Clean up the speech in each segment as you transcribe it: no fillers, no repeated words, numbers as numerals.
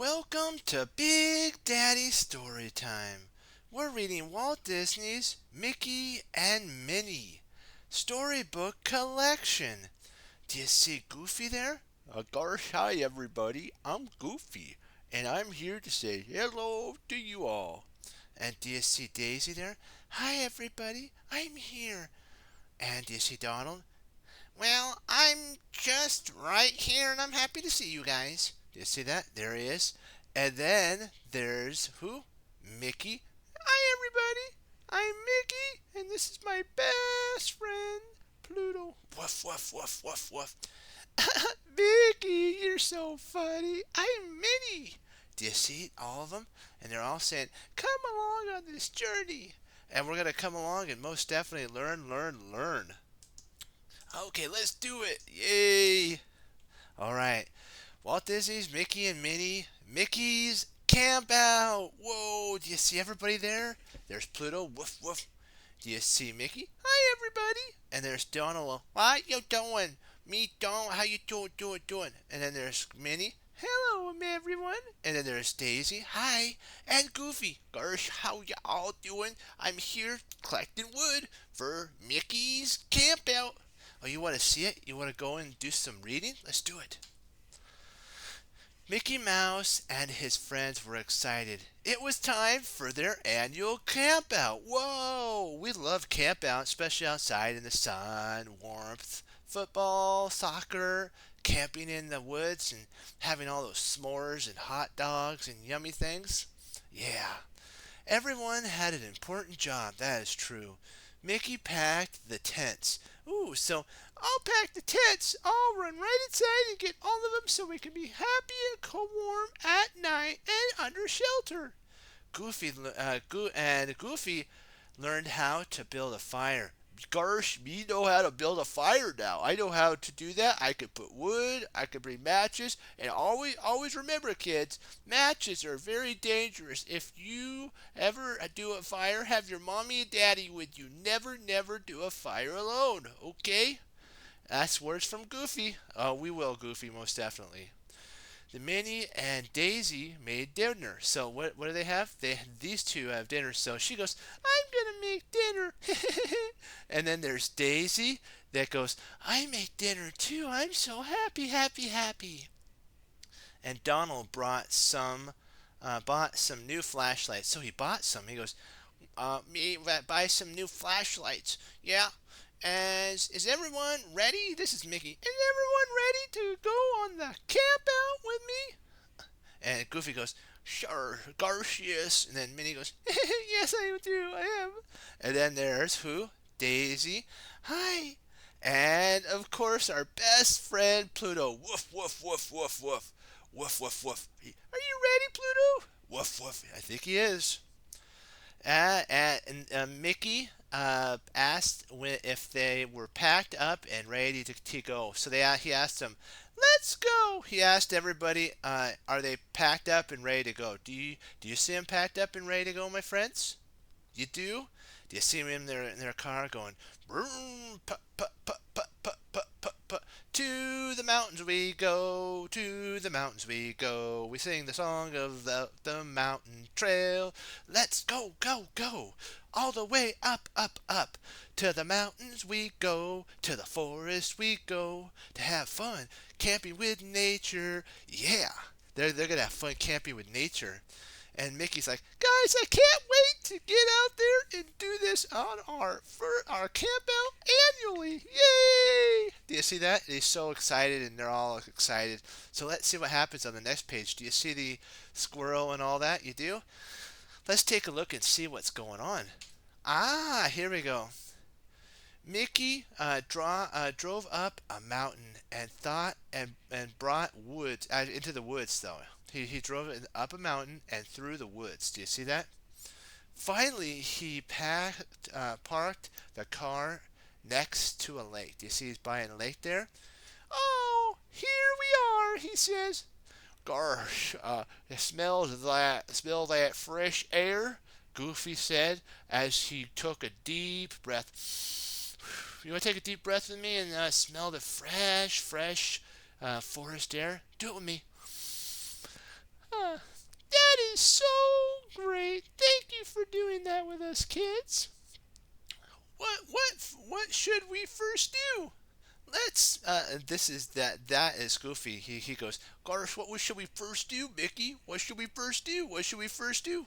Welcome to Big Daddy Storytime. We're reading Walt Disney's Mickey and Minnie Storybook Collection. Do you see Goofy there? Gosh, hi everybody. I'm Goofy, and I'm here to say hello to you all. And do you see Daisy there? Hi everybody, I'm here. And do you see Donald? Well, I'm just right here and I'm happy to see you guys. Do you see that? There he is. And then there's who? Mickey. Hi, everybody. I'm Mickey, and this is my best friend, Pluto. Woof, woof, woof, woof, woof. Mickey, you're so funny. I'm Minnie. Do you see all of them? And they're all saying, come along on this journey. And we're going to come along and most definitely learn, learn, learn. Okay, let's do it. Yay. All right. Walt Disney's Mickey and Minnie. Mickey's Campout. Whoa, do you see everybody there? There's Pluto. Woof, woof. Do you see Mickey? Hi, everybody. And there's Donald. What you doing? Me, Donald. How you doing? And then there's Minnie. Hello, everyone. And then there's Daisy. Hi. And Goofy. Gosh, how you all doing? I'm here collecting wood for Mickey's Campout. Oh, you want to see it? You want to go and do some reading? Let's do it. Mickey Mouse and his friends were excited. It was time for their annual campout. Whoa! We love campout, especially outside in the sun, warmth, football, soccer, camping in the woods, and having all those s'mores and hot dogs and yummy things. Yeah. Everyone had an important job, that is true. Mickey packed the tents. Ooh, so I'll pack the tents. I'll run right inside and get all of them so we can be happy and warm at night and under shelter. Goofy learned how to build a fire. Gosh, me know how to build a fire now. I know how to do that. I could put wood, I could bring matches, and always remember, kids, matches are very dangerous. If you ever do a fire, have your mommy and daddy with you. Never do a fire alone, okay? That's words from Goofy. We will, Goofy, most definitely. The Minnie and Daisy made dinner. So what do they have? These two have dinner. So she goes, I'm gonna make dinner. And then there's Daisy that goes, I make dinner too. I'm so happy. And Donald bought some new flashlights. So he bought some. He goes, me buy some new flashlights. Yeah. And is everyone ready? This is Mickey. Is everyone ready to go on the camp out with me? And Goofy goes, sure, Garcious. And then Minnie goes, yes, I do, I am. And then there's who? Daisy. Hi. And of course, our best friend Pluto. Woof, woof, woof, woof, woof. Woof, woof, woof. Are you ready, Pluto? Woof, woof. I think he is. Mickey asked if they were packed up and ready to go. So he asked them, "Let's go." He asked everybody, "Are they packed up and ready to go?" Do you see them packed up and ready to go, my friends? You do? Do you see them in their car going, "Vroom, put, put, to the mountains we go, to the mountains we go. We sing the song of the mountain trail. Let's go, all the way up. To the mountains we go, to the forest we go, to have fun camping with nature." Yeah, they're gonna have fun camping with nature. And Mickey's like, guys, I can't wait to get out there and do this on our camp out annually. Yay! Do you see that? He's so excited and they're all excited. So let's see what happens on the next page. Do you see the squirrel and all that? You do? Let's take a look and see what's going on. Ah, here we go. Mickey drove up a mountain and brought wood into the woods though. He drove it up a mountain and through the woods. Do you see that? Finally, he parked the car next to a lake. Do you see he's by a lake there? Oh, here we are, he says. Gosh, smell that fresh air, Goofy said as he took a deep breath. You want to take a deep breath with me and smell the fresh forest air? Do it with me. is so great. Thank you for doing that with us, kids. What should we first do? Let's this is that is Goofy. He goes, gosh, what should we first do, Mickey? What should we first do? What should we first do?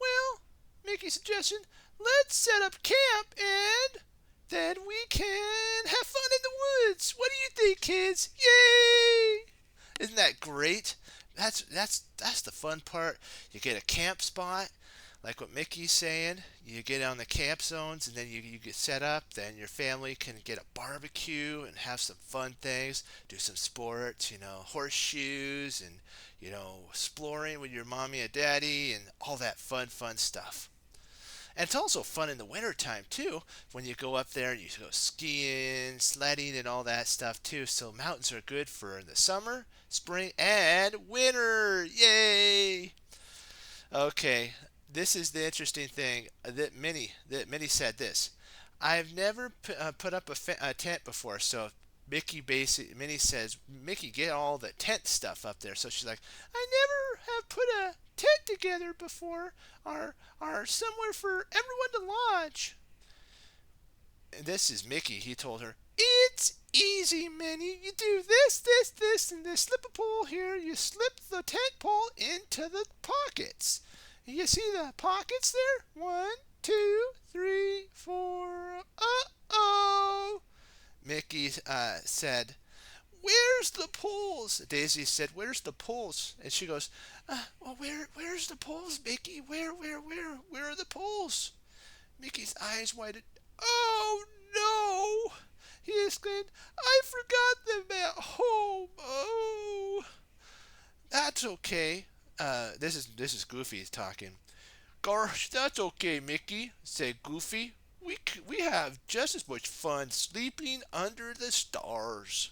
Well, Mickey suggestion, let's set up camp and then we can have fun in the woods. What do you think, kids? Yay! Isn't that great? That's the fun part. You get a camp spot, like what Mickey's saying. You get on the camp zones, and then you get set up. Then your family can get a barbecue and have some fun things. Do some sports, horseshoes, and exploring with your mommy and daddy, and all that fun stuff. And it's also fun in the wintertime too, when you go up there and you go skiing, sledding, and all that stuff too. So mountains are good for the summer, spring, and winter. Yay! Okay, this is the interesting thing that Minnie said this. I've never put up a tent before, so Minnie says, Mickey, get all the tent stuff up there. So she's like, I never have put a tent together before, or somewhere for everyone to lodge. And this is Mickey. He told her, it's easy, Minnie. You do this, and this. Slip a pole here. You slip the tent pole into the pockets. You see the pockets there? 1, 2, 3, 4. Uh-oh. Mickey said, where's the poles? Daisy said, where's the poles? And she goes, well, where's the poles, Mickey? Where are the poles? Mickey's eyes widened. Oh, no! He exclaimed, I forgot them at home. Oh. That's okay. This is Goofy talking. Gosh, that's okay, Mickey, said Goofy. We have just as much fun sleeping under the stars.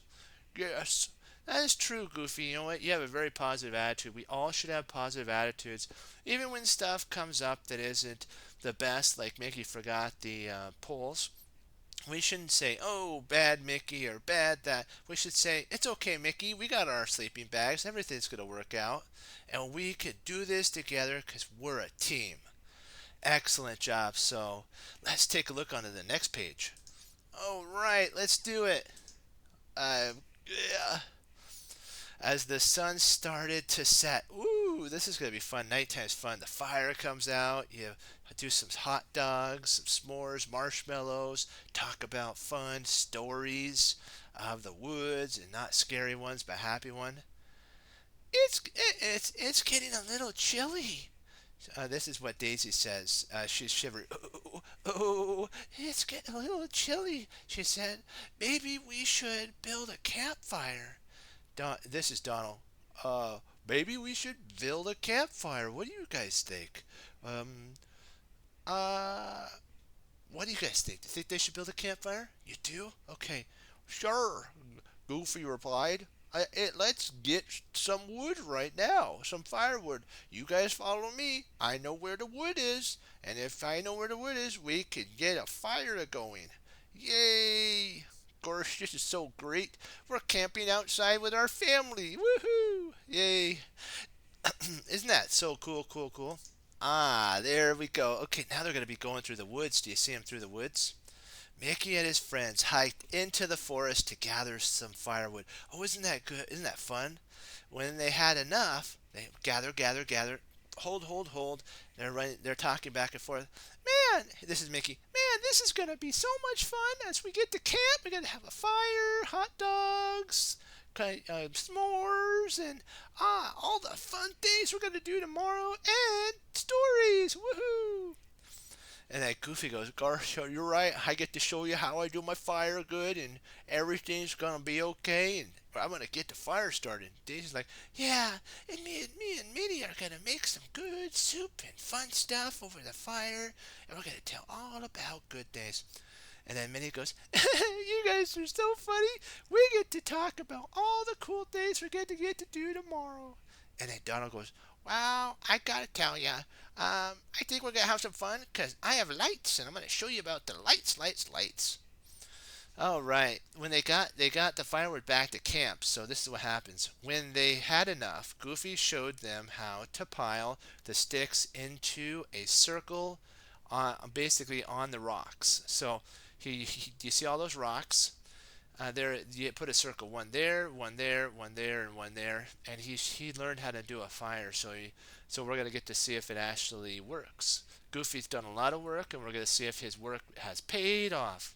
Yes, that is true, Goofy. You know what? You have a very positive attitude. We all should have positive attitudes, even when stuff comes up that isn't the best. Like Mickey forgot the poles. We shouldn't say, oh, bad Mickey, or bad that. We should say, it's okay, Mickey. We got our sleeping bags. Everything's going to work out. And we could do this together because we're a team. Excellent job. So let's take a look onto the next page. All right, let's do it. Yeah. As the sun started to set. Ooh, this is going to be fun. Nighttime's fun. The fire comes out. You do some hot dogs, some s'mores, marshmallows. Talk about fun stories of the woods, and not scary ones, but happy one. It's getting a little chilly. This is what Daisy says. She's shivering. Oh, it's getting a little chilly, she said. Maybe we should build a campfire. This is Donald. Maybe we should build a campfire. What do you guys think? What do you guys think? Do you think they should build a campfire? You do? Okay. Sure, Goofy replied. Let's get some wood right now, some firewood. You guys follow me. I know where the wood is, and if I know where the wood is, we can get a fire going. Yay! Gosh, this is so great. We're camping outside with our family. Woohoo! Yay! Isn't that so cool? Ah, there we go. Okay, now they're going to be going through the woods. Do you see them through the woods? Mickey and his friends hiked into the forest to gather some firewood. Oh, isn't that good? Isn't that fun? When they had enough, they gather. Hold. They're talking back and forth. Man, this is Mickey. Man, this is going to be so much fun as we get to camp. We're going to have a fire, hot dogs, s'mores, and all the fun things we're going to do tomorrow, and stories. Woohoo! And then Goofy goes, gosh, you're right. I get to show you how I do my fire good, and everything's going to be okay, and I'm going to get the fire started. Daisy's like, yeah, and me and Minnie are going to make some good soup and fun stuff over the fire, and we're going to tell all about good days. And then Minnie goes, you guys are so funny. We get to talk about all the cool things we're going to get to do tomorrow. And then Donald goes, well, I gotta tell ya, I think we're gonna have some fun because I have lights and I'm gonna show you about the lights. Oh right. When they got the firewood back to camp. So this is what happens. When they had enough, Goofy showed them how to pile the sticks into a circle, basically on the rocks. So you see all those rocks? There you put a circle, one there, one there, one there, and one there, and he learned how to do a fire. So we're gonna get to see if it actually works. Goofy's done a lot of work, and we're gonna see if his work has paid off.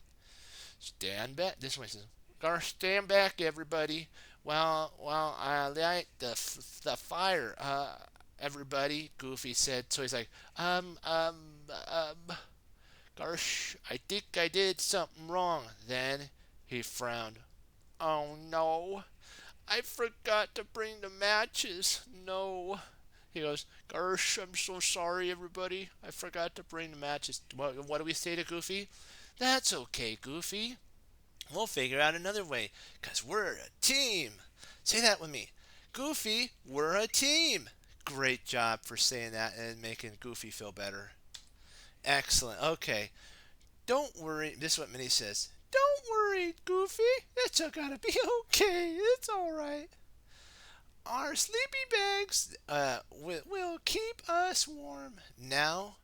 Stand back. This one says, "Gotta stand back, everybody. Well, I light the fire. Everybody." Goofy said. So he's like, um, um, um. Gosh, I think I did something wrong. Then he frowned. Oh no, I forgot to bring the matches. No. He goes, "Gosh, I'm so sorry, everybody. I forgot to bring the matches." What do we say to Goofy? "That's okay, Goofy. We'll figure out another way, 'cause we're a team." Say that with me. "Goofy, we're a team." Great job for saying that and making Goofy feel better. Excellent. Okay. Don't worry. This is what Minnie says. "Don't worry, Goofy. It's gonna be okay. It's all right. Our sleepy bags will keep us warm." Now,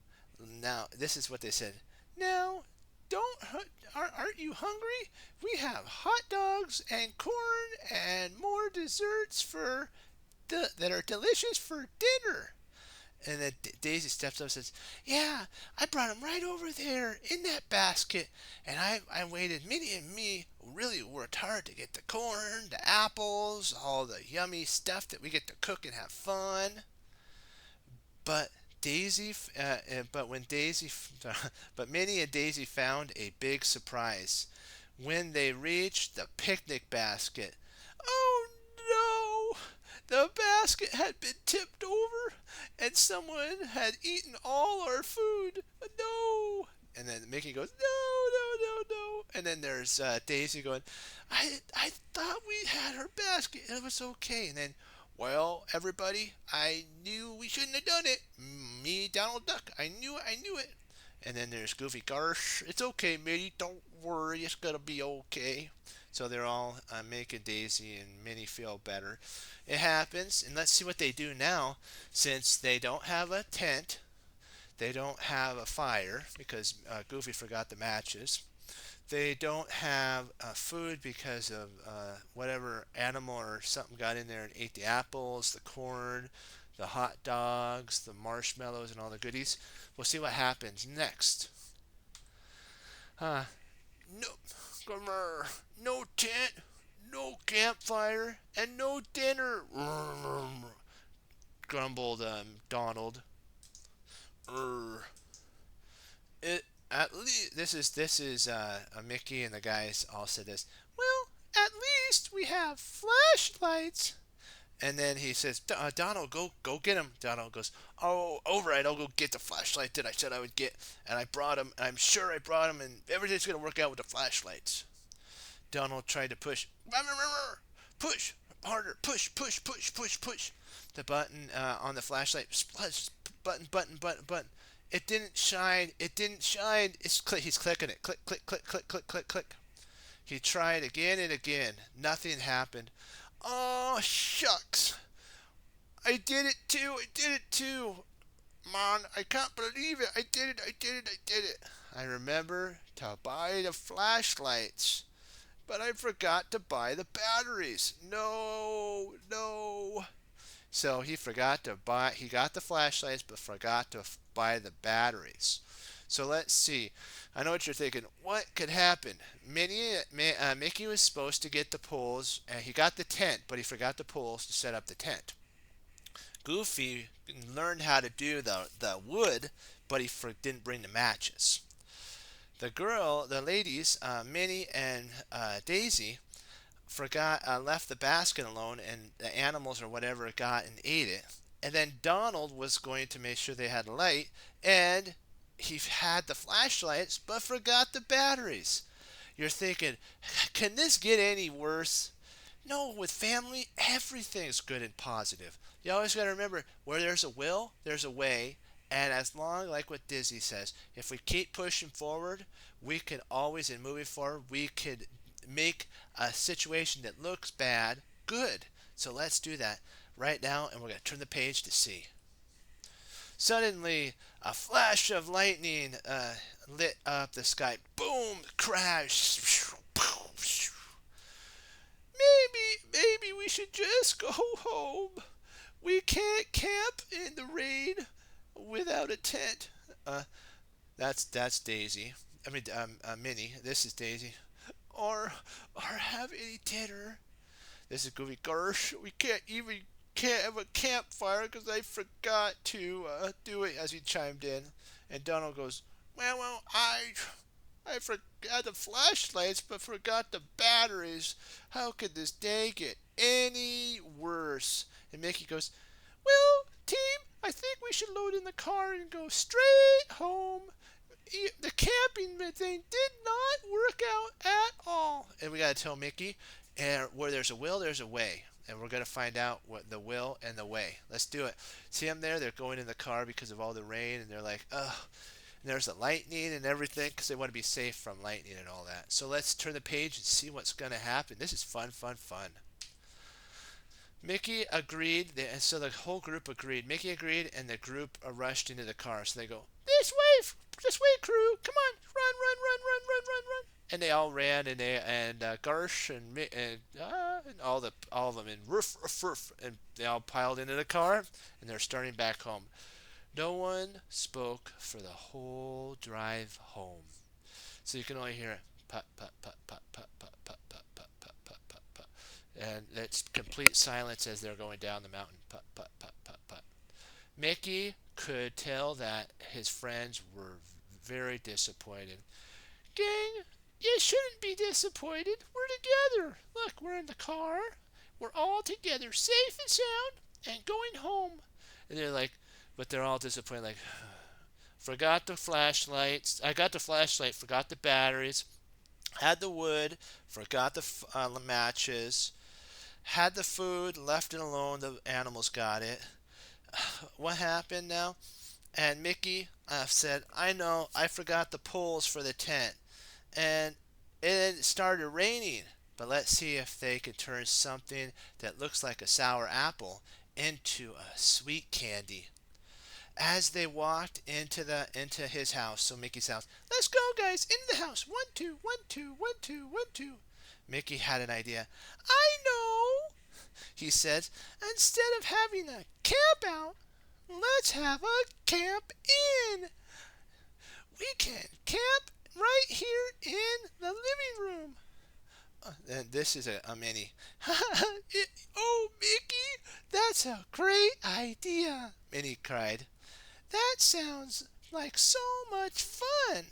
this is what they said. "Now, don't aren't you hungry? We have hot dogs and corn and more desserts that are delicious for dinner." And then Daisy steps up and says, "Yeah, I brought them right over there in that basket. And I waited. Minnie and me really worked hard to get the corn, the apples, all the yummy stuff that we get to cook and have fun." But but when but Minnie and Daisy found a big surprise when they reached the picnic basket. Oh no! The basket had been tipped over, and someone had eaten all our food. No! And then Mickey goes, "No, no, no, no!" And then there's Daisy going, I thought we had her basket. It was okay." And then, "Well, everybody, I knew we shouldn't have done it. Me, Donald Duck. I knew it." And then there's Goofy. "Gosh, it's okay, Minnie. Don't worry. It's gonna be okay." So they're all making Daisy and Minnie feel better. It happens, and let's see what they do now. Since they don't have a tent, they don't have a fire because Goofy forgot the matches. They don't have food because of whatever animal or something got in there and ate the apples, the corn, the hot dogs, the marshmallows, and all the goodies. We'll see what happens next. Uh, no, no tent, no campfire, and no dinner, grumbled Donald. Urgh. It at least this is Mickey and the guys all said this. "Well, at least we have flashlights." And then he says, "Donald, go get him." Donald goes, "Oh, all right, I'll go get the flashlight that I said I would get, and I brought him. I'm sure I brought him, and everything's gonna work out with the flashlights." Donald tried to push. Push harder. Push. The button on the flashlight. Button. It didn't shine. He's clicking it. Click. He tried again and again. Nothing happened. "Oh, shucks. I did it too. Man, I can't believe it. I did it. I remember to buy the flashlights, but I forgot to buy the batteries. No." So he got the flashlights, but forgot to buy the batteries. So let's see. I know what you're thinking. What could happen? Mickey was supposed to get the poles, and he got the tent, but he forgot the poles to set up the tent. Goofy learned how to do the wood, but didn't bring the matches. The ladies, Minnie and Daisy, left the basket alone, and the animals or whatever got and ate it. And then Donald was going to make sure they had light, and he had the flashlights but forgot the batteries. You're thinking, can this get any worse? No, with family, everything's good and positive. You always got to remember, where there's a will, there's a way, And as long, like what Disney says, if we keep pushing forward, we can always, in moving forward, we could make a situation that looks bad good. So let's do that right now, and we're going to turn the page to see. Suddenly, a flash of lightning lit up the sky. Boom! Crash! Maybe we should just go home. We can't camp in the rain without a tent. Uh, that's Daisy. I mean, Minnie. This is Daisy. Or have any dinner. This is Goofy. Gosh, we can't have a campfire because I forgot to do it as he chimed in. And Donald goes, I forgot the flashlights, but forgot the batteries. How could this day get any worse? And Mickey goes, well, team, I think we should load in the car and go straight home. The camping thing did not work out at all. And we got to tell Mickey, and where there's a will, there's a way. And we're going to find out what the will and the way. Let's do it. See them there? They're going in the car because of all the rain, and they're like, ugh. And there's the lightning and everything because they want to be safe from lightning and all that. So let's turn the page and see what's going to happen. This is fun, fun, fun. Mickey agreed, and so the whole group agreed. Mickey agreed, and the group rushed into the car. So they go, this way, crew! Come on, run, run, run, run, run, run, run! And they all ran, and Garsh and all of them, and roof, roof, roof, and they all piled into the car, and they're starting back home. No one spoke for the whole drive home, so you can only hear it, put, put, put, put, put, put, put, put, put, put, put, put, put. And it's complete silence as they're going down the mountain. Put, put, put, put, put. Mickey could tell that his friends were very disappointed. Gang, you shouldn't be disappointed. We're together. Look, we're in the car. We're all together, safe and sound, and going home. And they're like, but they're all disappointed. Like, forgot the flashlights. I got the flashlight, forgot the batteries. Had the wood, forgot the matches. Had the food, left it alone. The animals got it. What happened now? And Mickey said, I know, I forgot the poles for the tent. And it started raining. But let's see if they can turn something that looks like a sour apple into a sweet candy. As they walked into his house, so Mickey's house, let's go, guys, into the house. 1, 2, 1, 2, 1, 2, 1, 2. Mickey had an idea. I know, he said. Instead of having a camp out, let's have a camp in. We can camp right here in the living room. And this is a Minnie. Oh, Mickey, that's a great idea, Minnie cried. That sounds like so much fun.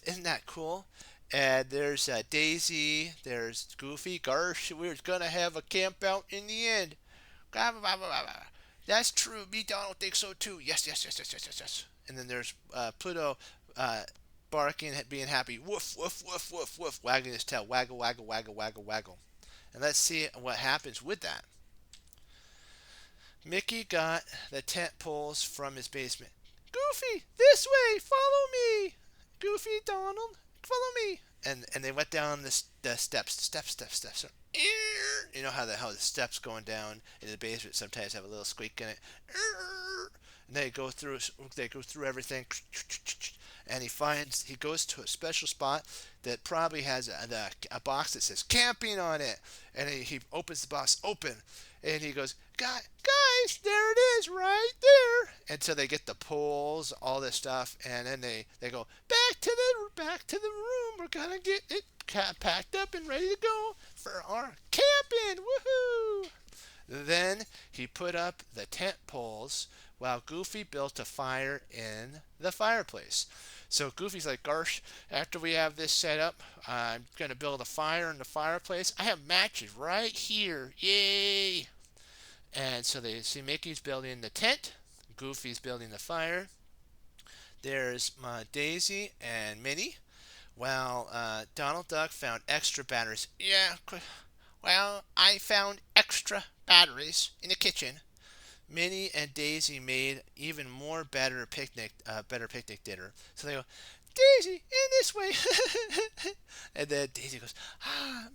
Isn't that cool? And there's Daisy, there's Goofy, Garsh. We're going to have a camp out in the end. That's true. Me, Donald, think so too. Yes, yes, yes, yes, yes, yes, yes. And then there's Pluto barking, being happy. Woof, woof, woof, woof, woof, wagging his tail. Waggle, waggle, waggle, waggle, waggle. And let's see what happens with that. Mickey got the tent poles from his basement. Goofy, this way, follow me. Goofy, Donald, follow me. And they went down the steps. You know how the steps going down in the basement sometimes have a little squeak in it. And they go through everything. And he goes to a special spot that probably has a box that says camping on it. And he opens the box open. And he goes, guys, there it is, right there. And so they get the poles, all this stuff, and then they go back to the room. We're gonna get it packed up and ready to go for our camping. Woohoo! Then he put up the tent poles while Goofy built a fire in the fireplace. So Goofy's like, gosh, after we have this set up, I'm going to build a fire in the fireplace. I have matches right here. Yay! And so they see Mickey's building the tent. Goofy's building the fire. There's Daisy and Minnie. While Donald Duck found extra batteries. Yeah, well, I found extra batteries in the kitchen. Minnie and Daisy made even more better picnic dinner. So they go, Daisy, in this way. And then Daisy goes,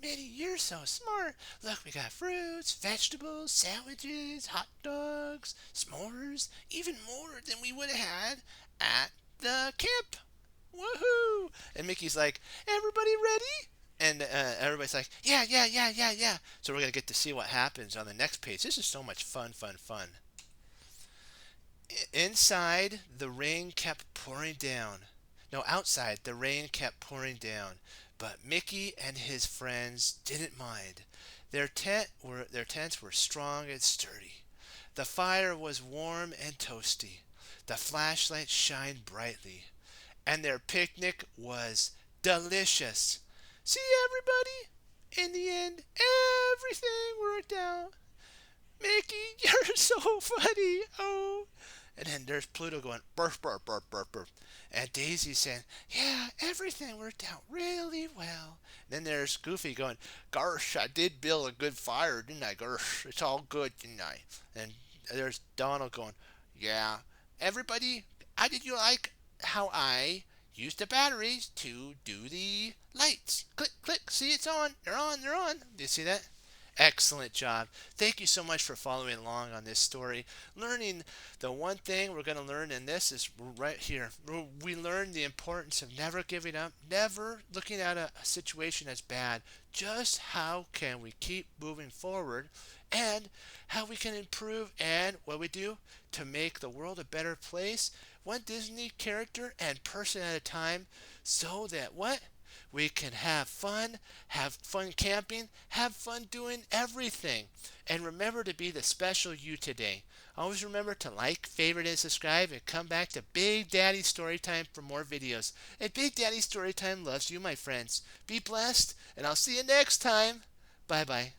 Minnie, you're so smart. Look, we got fruits, vegetables, sandwiches, hot dogs, s'mores, even more than we would have had at the camp. Woohoo! And Mickey's like, everybody ready? And everybody's like, yeah, yeah, yeah, yeah, yeah. So we're going to get to see what happens on the next page. This is so much fun, fun, fun. Inside, the rain kept pouring down. No, outside, the rain kept pouring down. But Mickey and his friends didn't mind. Their tents were strong and sturdy. The fire was warm and toasty. The flashlight shined brightly. And their picnic was delicious. See, everybody? In the end, everything worked out. Mickey, you're so funny. Oh. And then there's Pluto going, burp, burp, burp, burp, burp. And Daisy saying, yeah, everything worked out really well. And then there's Goofy going, gosh, I did build a good fire, didn't I? Gosh, it's all good, didn't I? And there's Donald going, yeah, everybody, how did you like how I used the batteries to do the lights? Click, click, see, it's on. They're on, they're on. Do you see that? Excellent job. Thank you so much for following along on this story. Learning the one thing we're going to learn in this is right here. We learn the importance of never giving up, never looking at a situation as bad. Just how can we keep moving forward and how we can improve and what we do to make the world a better place, one Disney character and person at a time, so that what? We can have fun camping, have fun doing everything. And remember to be the special you today. Always remember to like, favorite, and subscribe, and come back to Big Daddy Storytime for more videos. And Big Daddy Storytime loves you, my friends. Be blessed, and I'll see you next time. Bye bye.